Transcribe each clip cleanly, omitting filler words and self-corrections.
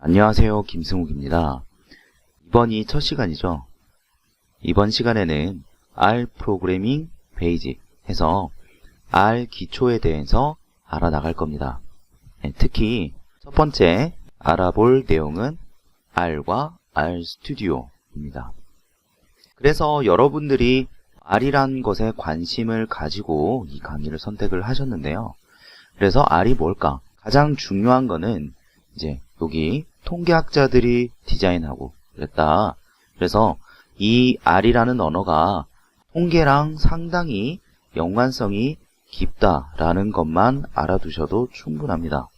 안녕하세요, 김승욱입니다. 이번이 첫 시간이죠. 이번 시간에는 R 프로그래밍 베이직 해서 R 기초에 대해서 알아나갈 겁니다. 특히 첫 번째 알아볼 내용은 R과 RStudio입니다. 그래서 여러분들이 R이란 것에 관심을 가지고 이 강의를 선택을 하셨는데요. 그래서 R이 뭘까? 가장 중요한 거는 이제 여기 통계학자들이 디자인하고 그랬다. 그래서 이 R이라는 언어가 통계랑 상당히 연관성이 깊다라는 것만 알아두셔도 충분합니다.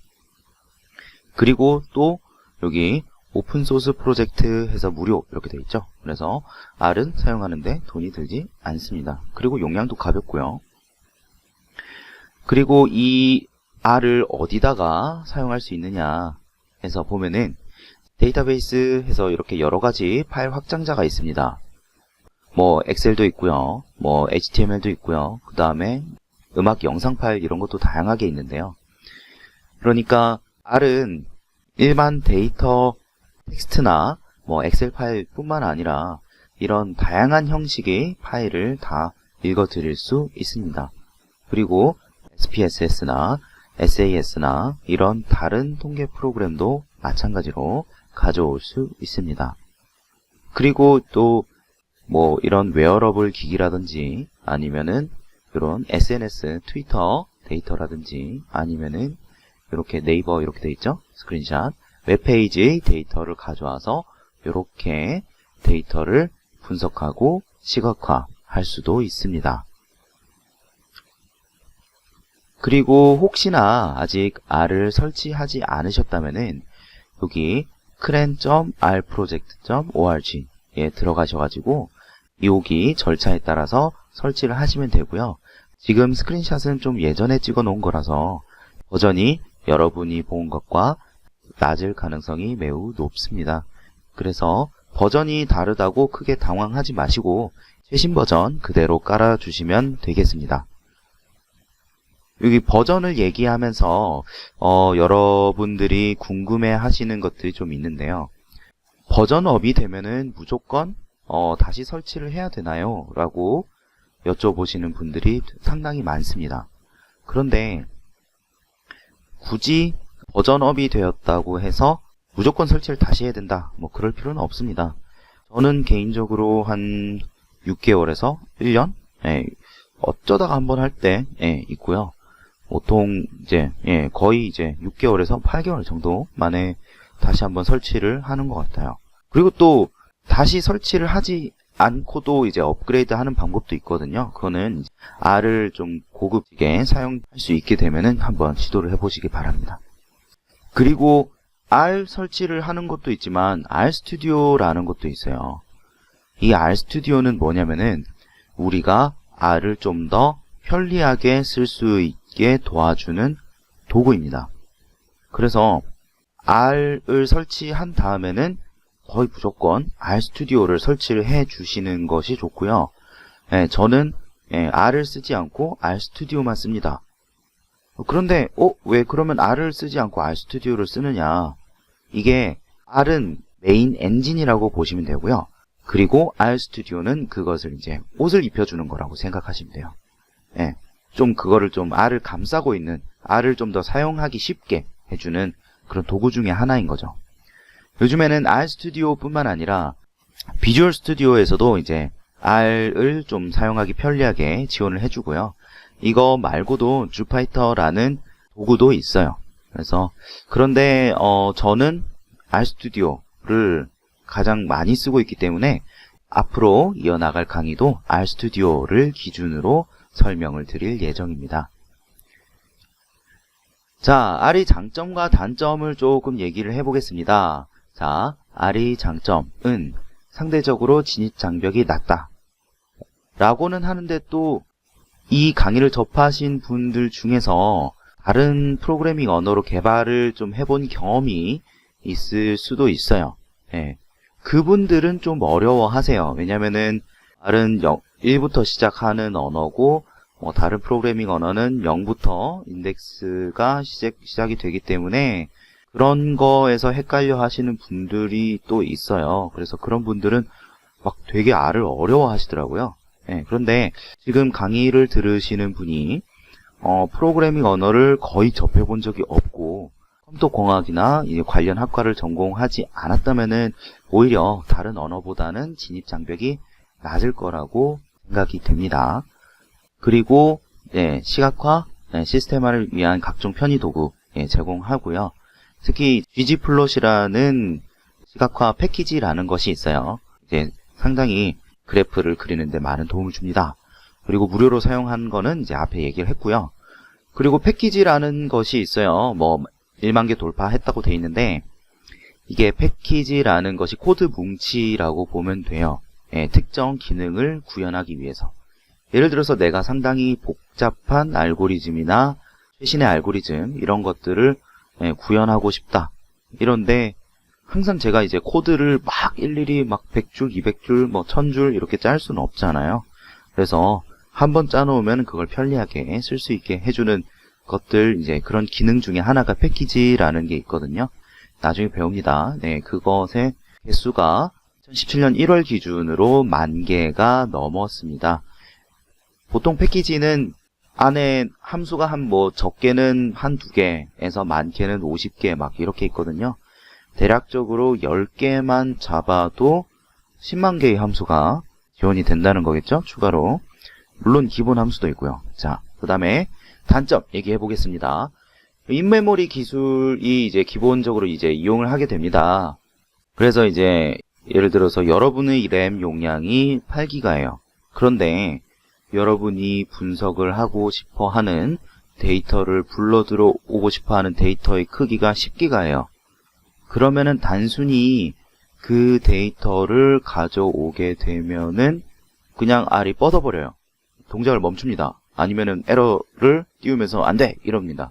그리고 또 여기 오픈소스 프로젝트 해서 무료 이렇게 되어 있죠. 그래서 R은 사용하는데 돈이 들지 않습니다. 그리고 용량도 가볍고요. 그리고 이 R을 어디다가 사용할 수 있느냐 해서 보면은 데이터베이스 해서 이렇게 여러가지 파일 확장자가 있습니다. 뭐 엑셀도 있고요, 뭐 HTML도 있고요, 그 다음에 음악 영상 파일 이런 것도 다양하게 있는데요. 그러니까 R은 일반 데이터 텍스트나 뭐 엑셀 파일 뿐만 아니라 이런 다양한 형식의 파일을 다 읽어 드릴 수 있습니다. 그리고 SPSS나 SAS나 이런 다른 통계 프로그램도 마찬가지로 가져올 수 있습니다. 그리고 또 뭐 이런 웨어러블 기기라든지 아니면은 이런 SNS, 트위터 데이터라든지 아니면은 이렇게 네이버 이렇게 돼 있죠? 스크린샷, 웹페이지 데이터를 가져와서 이렇게 데이터를 분석하고 시각화할 수도 있습니다. 그리고 혹시나 아직 R을 설치하지 않으셨다면은 여기 cran.rproject.org에 들어가셔가지고 여기 절차에 따라서 설치를 하시면 되고요. 지금 스크린샷은 좀 예전에 찍어 놓은 거라서 버전이 여러분이 본 것과 낮을 가능성이 매우 높습니다. 그래서 버전이 다르다고 크게 당황하지 마시고 최신 버전 그대로 깔아주시면 되겠습니다. 여기 버전을 얘기하면서 여러분들이 궁금해 하시는 것들이 좀 있는데요. 버전업이 되면은 무조건 다시 설치를 해야 되나요? 라고 여쭤보시는 분들이 상당히 많습니다. 그런데 굳이 버전업이 되었다고 해서 무조건 설치를 다시 해야 된다, 뭐 그럴 필요는 없습니다. 저는 개인적으로 한 6개월에서 1년 어쩌다가 한번 할 때 있고요. 보통 이제 거의 이제 6개월에서 8개월 정도 만에 다시 한번 설치를 하는 것 같아요. 그리고 또 다시 설치를 하지 않고도 이제 업그레이드 하는 방법도 있거든요. 그거는 R을 좀 고급지게 사용할 수 있게 되면은 한번 시도를 해보시기 바랍니다. 그리고 R 설치를 하는 것도 있지만 RStudio라는 것도 있어요. 이 RStudio는 뭐냐면은 우리가 R을 좀 더 편리하게 쓸 수 있게 도와주는 도구입니다. 그래서 R을 설치한 다음에는 거의 무조건 RStudio를 설치를 해 주시는 것이 좋고요. 저는 R을 쓰지 않고 RStudio만 씁니다. 그런데 왜 그러면 R을 쓰지 않고 RStudio를 쓰느냐? 이게 R은 메인 엔진이라고 보시면 되고요. 그리고 RStudio는 그것을 이제 옷을 입혀주는 거라고 생각하시면 돼요. 좀 그거를 좀 R을 감싸고 있는, R을 좀 더 사용하기 쉽게 해주는 그런 도구 중에 하나인 거죠. 요즘에는 RStudio 뿐만 아니라 비주얼 스튜디오에서도 이제 R을 좀 사용하기 편리하게 지원을 해주고요. 이거 말고도 주파이터라는 도구도 있어요. 그래서 그런데 저는 RStudio를 가장 많이 쓰고 있기 때문에 앞으로 이어나갈 강의도 RStudio를 기준으로 설명을 드릴 예정입니다. 자, R의 장점과 단점을 조금 얘기를 해보겠습니다. 자, R의 장점은 상대적으로 진입 장벽이 낮다 라고는 하는데 또 이 강의를 접하신 분들 중에서 다른 프로그래밍 언어로 개발을 좀 해본 경험이 있을 수도 있어요. 그분들은 좀 어려워하세요. 왜냐면은 R은 1부터 시작하는 언어고 다른 프로그래밍 언어는 0부터 인덱스가 시작이 되기 때문에 그런 거에서 헷갈려 하시는 분들이 또 있어요. 그래서 그런 분들은 막 되게 R을 어려워 하시더라고요. 네, 그런데 지금 강의를 들으시는 분이 프로그래밍 언어를 거의 접해본 적이 없고 컴퓨터공학이나 관련 학과를 전공하지 않았다면은 오히려 다른 언어보다는 진입 장벽이 낮을 거라고 생각이 됩니다. 그리고 시각화, 시스템화를 위한 각종 편의 도구 제공하고요. 특히 gg플롯이라는 시각화 패키지라는 것이 있어요. 이제 상당히 그래프를 그리는데 많은 도움을 줍니다. 그리고 무료로 사용한 거는 이제 앞에 얘기를 했고요. 그리고 패키지라는 것이 있어요. 뭐 1만 개 돌파했다고 돼 있는데 이게 패키지라는 것이 코드 뭉치라고 보면 돼요. 특정 기능을 구현하기 위해서. 예를 들어서 내가 상당히 복잡한 알고리즘이나 최신의 알고리즘 이런 것들을 구현하고 싶다. 이런데 항상 제가 이제 코드를 막 일일이 막 100줄, 200줄, 뭐 1000줄 이렇게 짤 수는 없잖아요. 그래서 한번 짜놓으면 그걸 편리하게 쓸 수 있게 해주는 것들, 이제 그런 기능 중에 하나가 패키지라는 게 있거든요. 나중에 배웁니다. 그것의 개수가 2017년 1월 기준으로 10,000개가 넘었습니다. 보통 패키지는 안에 함수가 적게는 한두 개에서 많게는 50개 막 이렇게 있거든요. 대략적으로 10개만 잡아도 10만 개의 함수가 지원이 된다는 거겠죠? 추가로. 물론 기본 함수도 있고요. 자, 그 다음에 단점 얘기해 보겠습니다. 인메모리 기술이 이제 기본적으로 이제 이용을 하게 됩니다. 그래서 이제 예를 들어서 여러분의 램 용량이 8기가예요. 그런데 여러분이 분석을 하고 싶어 하는 데이터를 불러 들어오고 싶어 하는 데이터의 크기가 10기가예요. 그러면은 단순히 그 데이터를 가져오게 되면은 그냥 R이 뻗어버려요. 동작을 멈춥니다. 아니면은 에러를 띄우면서 안 돼! 이럽니다.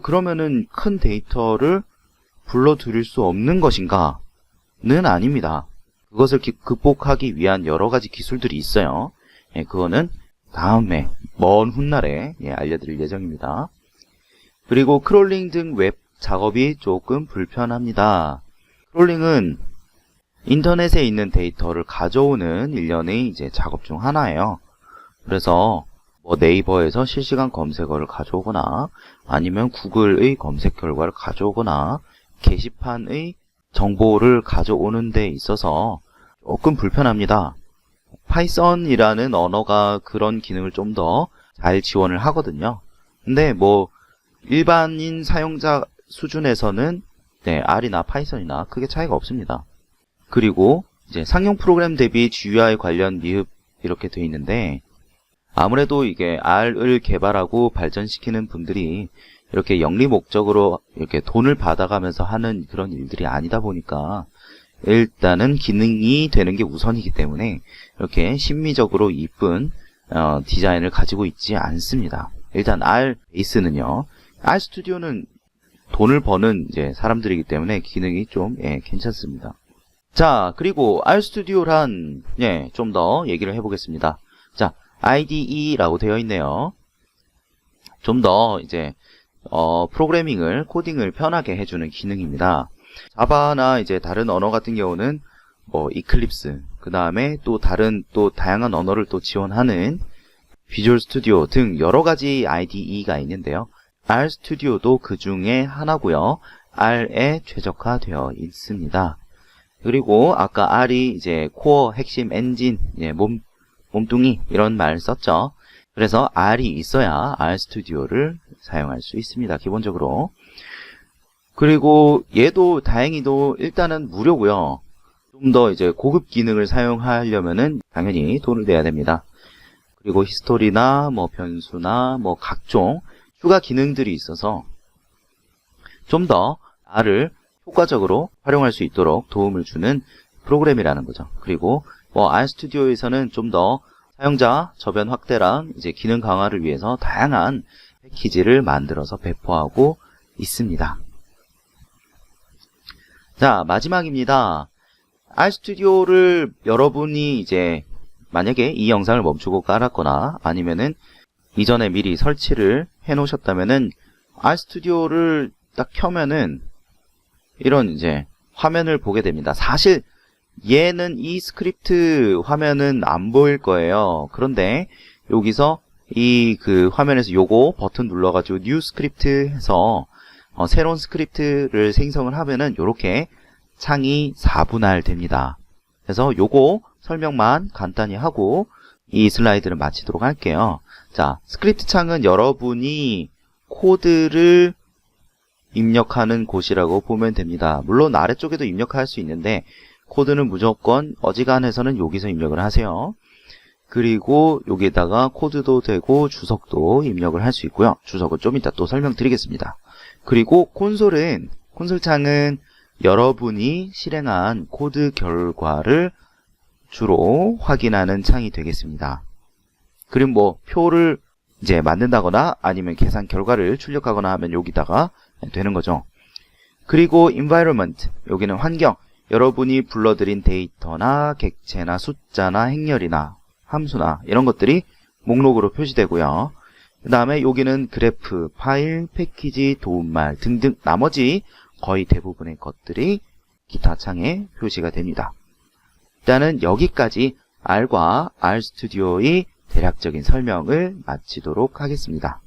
그러면은 큰 데이터를 불러들일 수 없는 것인가? 는 아닙니다. 그것을 극복하기 위한 여러 가지 기술들이 있어요. 그거는 다음에 먼 훗날에 알려드릴 예정입니다. 그리고 크롤링 등 웹 작업이 조금 불편합니다. 크롤링은 인터넷에 있는 데이터를 가져오는 일련의 이제 작업 중 하나예요. 그래서 뭐 네이버에서 실시간 검색어를 가져오거나 아니면 구글의 검색 결과를 가져오거나 게시판의 정보를 가져오는 데 있어서 조금 불편합니다. 파이썬이라는 언어가 그런 기능을 좀 더 잘 지원을 하거든요. 근데 뭐 일반인 사용자 수준에서는 R이나 파이썬이나 크게 차이가 없습니다. 그리고 이제 상용 프로그램 대비 GUI 관련 미흡 이렇게 돼 있는데 아무래도 이게 R을 개발하고 발전시키는 분들이 이렇게 영리 목적으로 이렇게 돈을 받아가면서 하는 그런 일들이 아니다 보니까 일단은 기능이 되는 게 우선이기 때문에 이렇게 심미적으로 이쁜 디자인을 가지고 있지 않습니다. 일단 R 베이스는요. R 스튜디오는 돈을 버는 이제 사람들이기 때문에 기능이 좀 괜찮습니다. 자, 그리고 R 스튜디오란 좀 더 얘기를 해보겠습니다. 자, IDE라고 되어 있네요. 좀 더 이제 프로그래밍을 코딩을 편하게 해주는 기능입니다. 자바나 이제 다른 언어 같은 경우는 뭐 이클립스, 그 다음에 또 다양한 언어를 또 지원하는 비주얼 스튜디오 등 여러 가지 IDE가 있는데요. R 스튜디오도 그 중에 하나고요. R에 최적화되어 있습니다. 그리고 아까 R이 이제 코어 핵심 엔진, 몸뚱이 이런 말 썼죠. 그래서 R이 있어야 R 스튜디오를 사용할 수 있습니다. 기본적으로. 그리고 얘도 다행히도 일단은 무료고요. 좀 더 이제 고급 기능을 사용하려면은 당연히 돈을 내야 됩니다. 그리고 히스토리나 뭐 변수나 뭐 각종 추가 기능들이 있어서 좀 더 R을 효과적으로 활용할 수 있도록 도움을 주는 프로그램이라는 거죠. 그리고 뭐 R 스튜디오에서는 좀 더 사용자 저변 확대랑 이제 기능 강화를 위해서 다양한 패키지를 만들어서 배포하고 있습니다. 자, 마지막입니다. R 스튜디오를 여러분이 이제 만약에 이 영상을 멈추고 깔았거나 아니면은 이전에 미리 설치를 해 놓으셨다면은 R 스튜디오를 딱 켜면은 이런 이제 화면을 보게 됩니다. 사실 얘는 이 스크립트 화면은 안 보일 거예요. 그런데 여기서 이 그 화면에서 요거 버튼 눌러가지고 뉴 스크립트 해서 새로운 스크립트를 생성을 하면은 요렇게 창이 4분할 됩니다. 그래서 요거 설명만 간단히 하고 이 슬라이드를 마치도록 할게요. 자, 스크립트 창은 여러분이 코드를 입력하는 곳이라고 보면 됩니다. 물론 아래쪽에도 입력할 수 있는데 코드는 무조건 어지간해서는 여기서 입력을 하세요. 그리고 여기에다가 코드도 되고 주석도 입력을 할 수 있고요. 주석은 좀 이따 또 설명드리겠습니다. 그리고 콘솔 창은 여러분이 실행한 코드 결과를 주로 확인하는 창이 되겠습니다. 그리고 뭐 표를 이제 만든다거나 아니면 계산 결과를 출력하거나 하면 여기다가 되는 거죠. 그리고 environment, 여기는 환경, 여러분이 불러들인 데이터나 객체나 숫자나 행렬이나 함수나 이런 것들이 목록으로 표시되고요. 그 다음에 여기는 그래프, 파일, 패키지, 도움말 등등 나머지 거의 대부분의 것들이 기타 창에 표시가 됩니다. 일단은 여기까지 R과 RStudio의 대략적인 설명을 마치도록 하겠습니다.